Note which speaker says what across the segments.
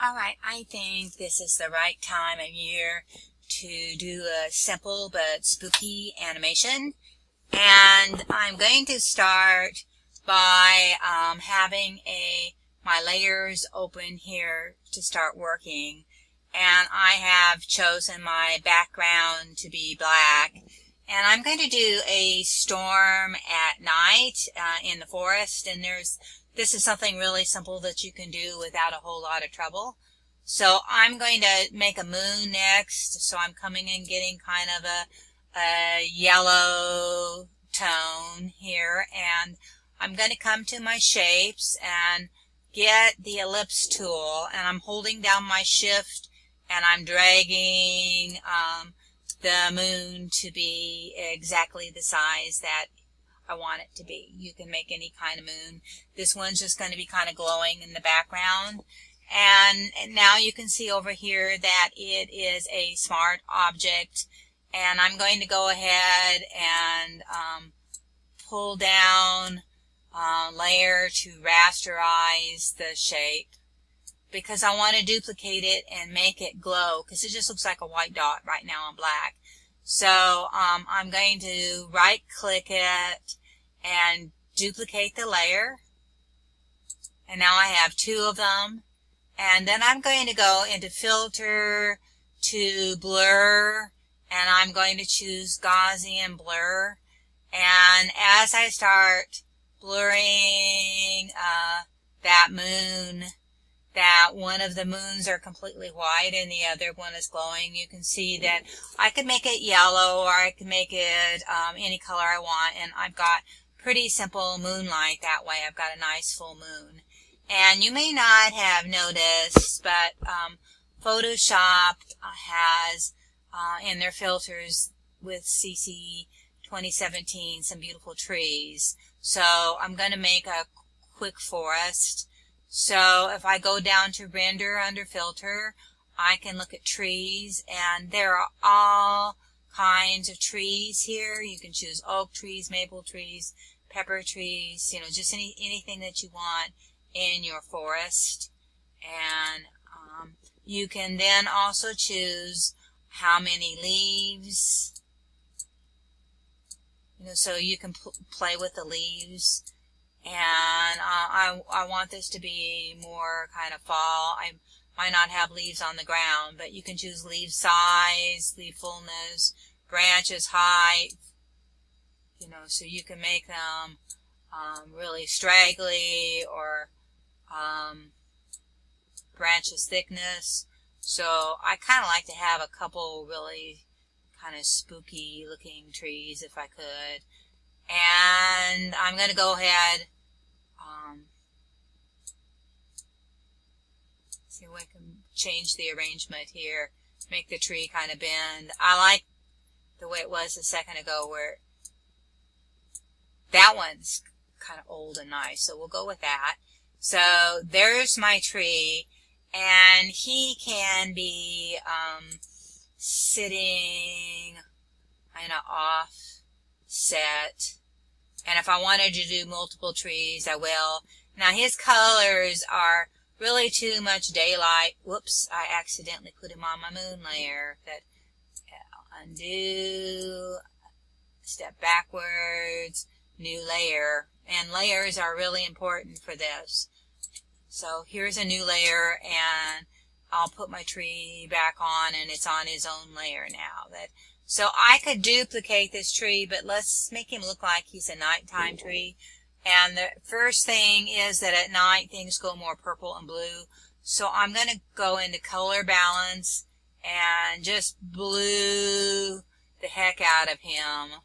Speaker 1: Alright, I think this is the right time of year to do a simple but spooky animation. And I'm going to start by having my layers open here to start working. And I have chosen my background to be black. And I'm going to do a storm at night in the forest. And this is something really simple that you can do without a whole lot of trouble. So I'm going to make a moon next. So I'm coming in getting kind of a yellow tone here. And I'm going to come to my shapes and get the ellipse tool. And I'm holding down my shift and I'm dragging the moon to be exactly the size that I want it to be. You can make any kind of moon. This one's just going to be kind of glowing in the background. And now you can see over here that it is a smart object. And I'm going to go ahead and pull down layer to rasterize the shape, because I want to duplicate it and make it glow, because it just looks like a white dot right now on black. So I'm going to right click it and duplicate the layer, and now I have two of them. And then I'm going to go into filter to blur, and I'm going to choose Gaussian blur. And as I start blurring that moon, that one of the moons are completely white and the other one is glowing, you can see that I could make it yellow or I could make it any color I want, and I've got pretty simple moonlight that way. I've got a nice full moon. And you may not have noticed, but Photoshop has in their filters with CC 2017 some beautiful trees. So I'm going to make a quick forest. So if I go down to render under filter, I can look at trees, and there are all kinds of trees here. You can choose oak trees, maple trees, pepper trees, just anything that you want in your forest. And you can then also choose how many leaves, so you can play with the leaves. And I want this to be more kind of fall. I might not have leaves on the ground, but you can choose leaf size, leaf fullness, branches height, so you can make them really straggly, or branches thickness. So I kind of like to have a couple really kind of spooky looking trees if I could. And I'm going to go ahead, see if I can change the arrangement here, make the tree kind of bend. I like the way it was a second ago, where that one's kind of old and nice, so we'll go with that. So there's my tree, and he can be sitting kind of offset. And if I wanted to do multiple trees, I will. Now his colors are really too much daylight. Whoops, I accidentally put him on my moon layer. Undo, step backwards, new layer. And layers are really important for this. So here's a new layer, and I'll put my tree back on, and it's on his own layer now. So I could duplicate this tree, but let's make him look like he's a nighttime tree. And the first thing is that at night things go more purple and blue. So I'm going to go into color balance and just blue the heck out of him.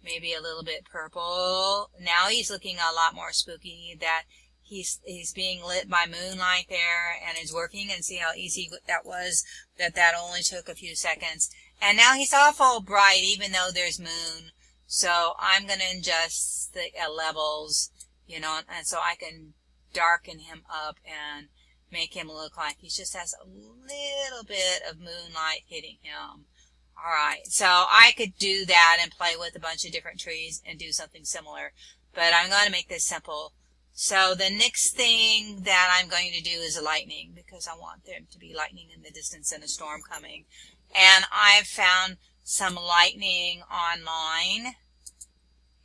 Speaker 1: Maybe a little bit purple. Now he's looking a lot more spooky, that he's being lit by moonlight there, and is working, and see how easy that was, that only took a few seconds. And now he's awful bright even though there's moon. So I'm going to adjust the levels, and so I can darken him up and make him look like he just has a little bit of moonlight hitting him. Alright, so I could do that and play with a bunch of different trees and do something similar. But I'm going to make this simple. So the next thing that I'm going to do is lightning, because I want there to be lightning in the distance and a storm coming. And I've found some lightning online,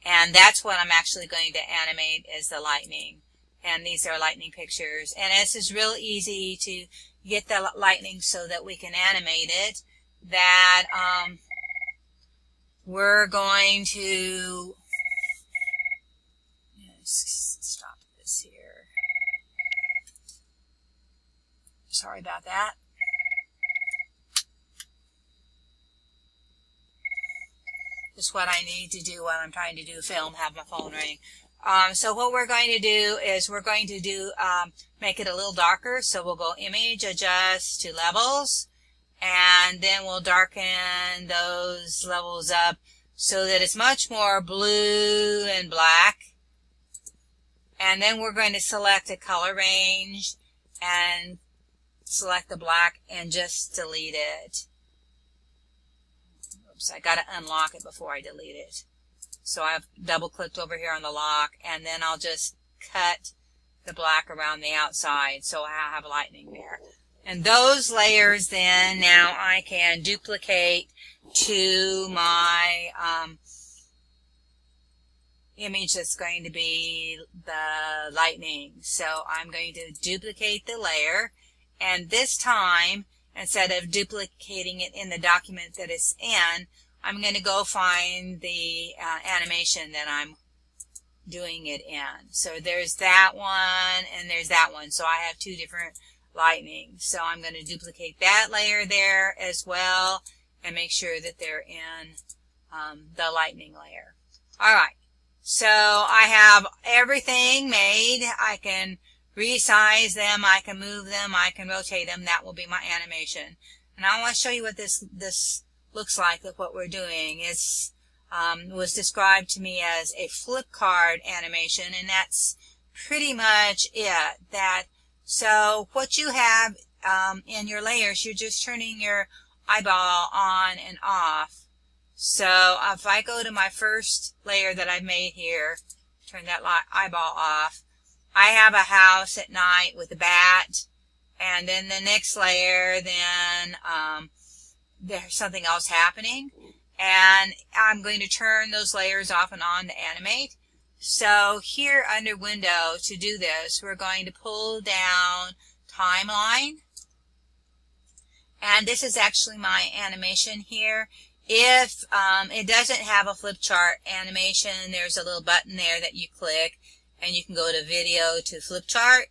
Speaker 1: and that's what I'm actually going to animate is the lightning. And these are lightning pictures. And this is real easy to get the lightning so that we can animate it. That we're going to stop this here. Sorry about that. Just what I need to do while I'm trying to do film, have my phone ring. So what we're going to do is we're going to do make it a little darker. So we'll go Image, Adjust to Levels, and then we'll darken those levels up so that it's much more blue and black. And then we're going to select a color range and select the black and just delete it. Oops, I got to unlock it before I delete it. So I've double clicked over here on the lock, and then I'll just cut the black around the outside so I have lightning there. And those layers then now I can duplicate to my image that's going to be the lightning. So I'm going to duplicate the layer, and this time instead of duplicating it in the document that it's in, I'm going to go find the animation that I'm doing it in. So there's that one and there's that one. So I have two different lightning. So I'm going to duplicate that layer there as well and make sure that they're in the lightning layer. Alright, so I have everything made. I can resize them, I can move them, I can rotate them. That will be my animation. And I want to show you what this looks like with what we're doing. It's was described to me as a Flipchart animation, and that's pretty much it. So what you have in your layers, you're just turning your eyeball on and off. So if I go to my first layer that I've made here, turn that eyeball off, I have a house at night with a bat, and then the next layer, then there's something else happening, and I'm going to turn those layers off and on to animate. So here under Window, to do this, we're going to pull down Timeline, and this is actually my animation here. If it doesn't have a Flipchart animation, there's a little button there that you click, and you can go to Video to Flipchart.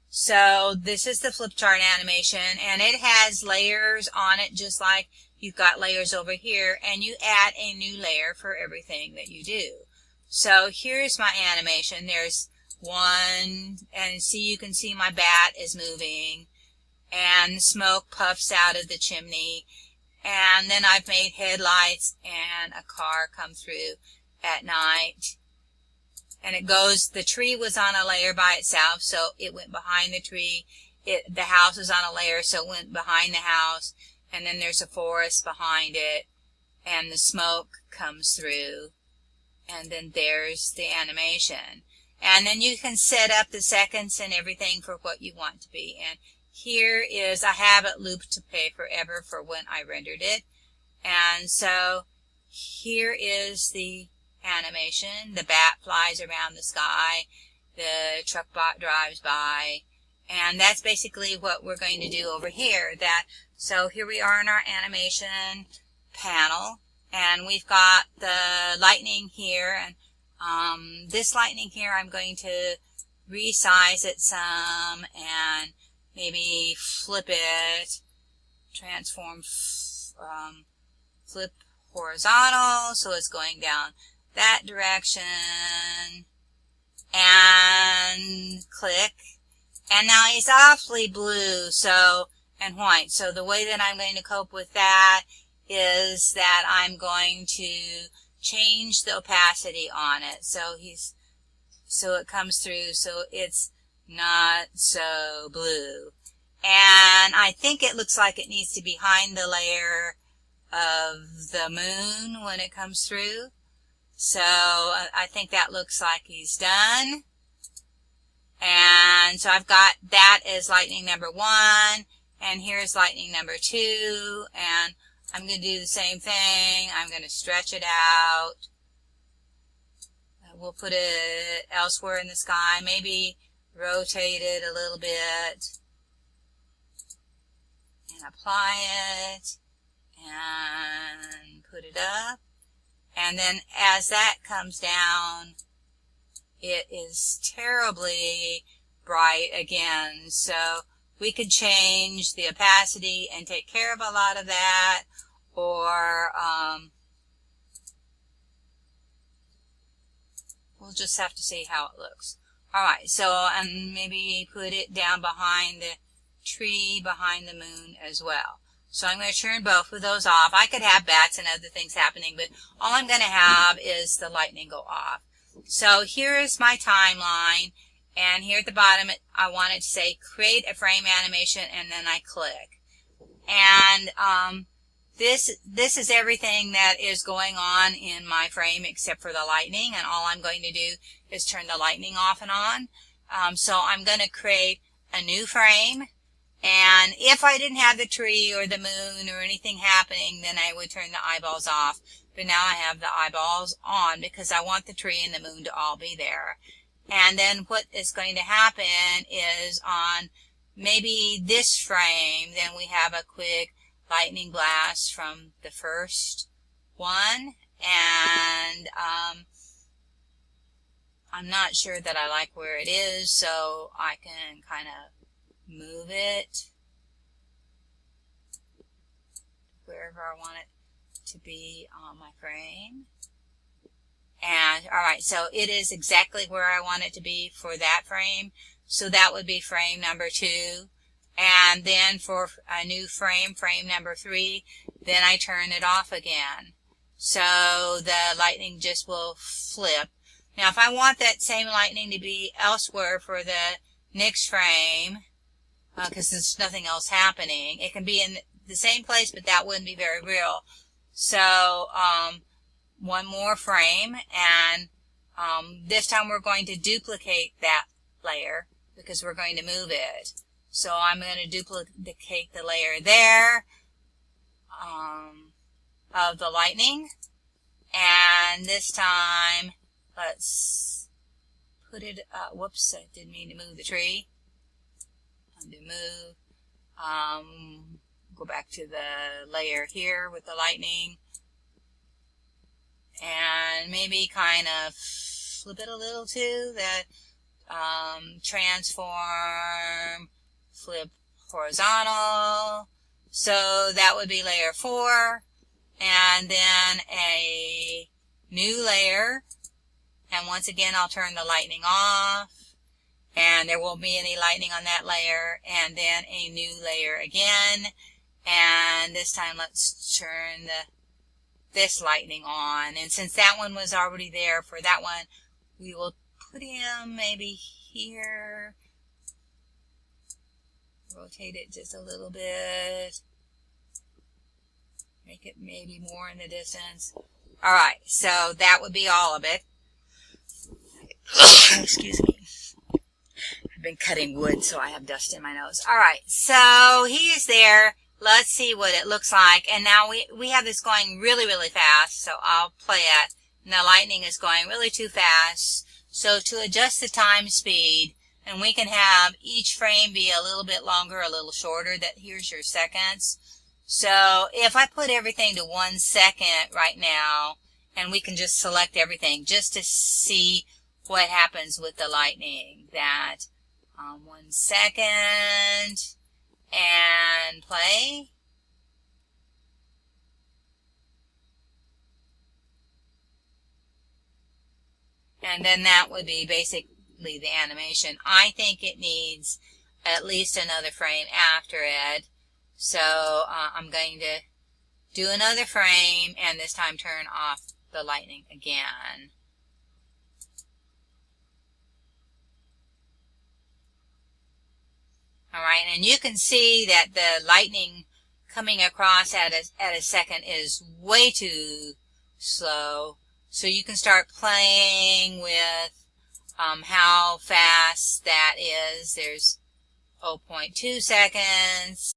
Speaker 1: So this is the Flipchart animation, and it has layers on it just like you've got layers over here, and you add a new layer for everything that you do. So here's my animation. There's one, and you can see my bat is moving, and smoke puffs out of the chimney, and then I've made headlights and a car come through at night. And it goes, the tree was on a layer by itself, so it went behind the tree. The house is on a layer, so it went behind the house. And then there's a forest behind it, and the smoke comes through. And then there's the animation. And then you can set up the seconds and everything for what you want to be. And here is, I have it looped to pay forever for when I rendered it. And so here is the animation. The bat flies around the sky. The truck bot drives by. And that's basically what we're going to do over here. So here we are in our animation panel, and we've got the lightning here, and this lightning here I'm going to resize it some and maybe flip it, transform, flip horizontal so it's going down that direction, and click, and now it's awfully blue and white. So the way that I'm going to cope with that is that I'm going to change the opacity on it. So it comes through so it's not so blue. And I think it looks like it needs to be behind the layer of the moon when it comes through. So I think that looks like he's done. And so I've got that as lightning number 1, and here's lightning number 2, and I'm going to do the same thing. I'm going to stretch it out. We'll put it elsewhere in the sky, maybe rotate it a little bit, and apply it, and put it up. And then as that comes down, it is terribly bright again. So we could change the opacity and take care of a lot of that, or we'll just have to see how it looks. Alright, so maybe put it down behind the tree, behind the moon as well. So I'm going to turn both of those off. I could have bats and other things happening, but all I'm going to have is the lightning go off. So here is my timeline, and here at the bottom I want it to say create a frame animation, and then I click. And this is everything that is going on in my frame except for the lightning, and all I'm going to do is turn the lightning off and on. So I'm going to create a new frame, and if I didn't have the tree or the moon or anything happening, then I would turn the eyeballs off. But now I have the eyeballs on because I want the tree and the moon to all be there. And then what is going to happen is on maybe this frame, then we have a quick lightning blast from the first one, and I'm not sure that I like where it is, so I can kind of move it wherever I want it to be on my frame. And alright, so it is exactly where I want it to be for that frame, so that would be frame number 2. And then for a new frame, frame number 3, then I turn it off again. So the lightning just will flip. Now if I want that same lightning to be elsewhere for the next frame, because there's nothing else happening, it can be in the same place, but that wouldn't be very real. So one more frame, and this time we're going to duplicate that layer because we're going to move it. So I'm going to duplicate the layer there of the lightning, and this time let's put it, whoops, I didn't mean to move the tree. Undo move. Go back to the layer here with the lightning, and maybe kind of flip it a little too, that transform, flip horizontal. So that would be layer 4, and then a new layer, and once again I'll turn the lightning off, and there won't be any lightning on that layer, and then a new layer again, and this time let's turn this lightning on. And since that one was already there for that one, we will put him maybe here, rotate it just a little bit, make it maybe more in the distance. Alright, so that would be all of it. Excuse me. I've been cutting wood, so I have dust in my nose. Alright, so he is there. Let's see what it looks like. And now we have this going really, really fast, so I'll play it. And the lightning is going really too fast. So to adjust the time speed, and we can have each frame be a little bit longer, a little shorter, that here's your seconds. So if I put everything to 1 second right now, and we can just select everything just to see what happens with the lightning, that 1 second, and play. And then that would be basically the animation. I think it needs at least another frame after it. So I'm going to do another frame, and this time turn off the lightning again. Alright, and you can see that the lightning coming across at a second is way too slow. So you can start playing with how fast that is. There's 0.2 seconds.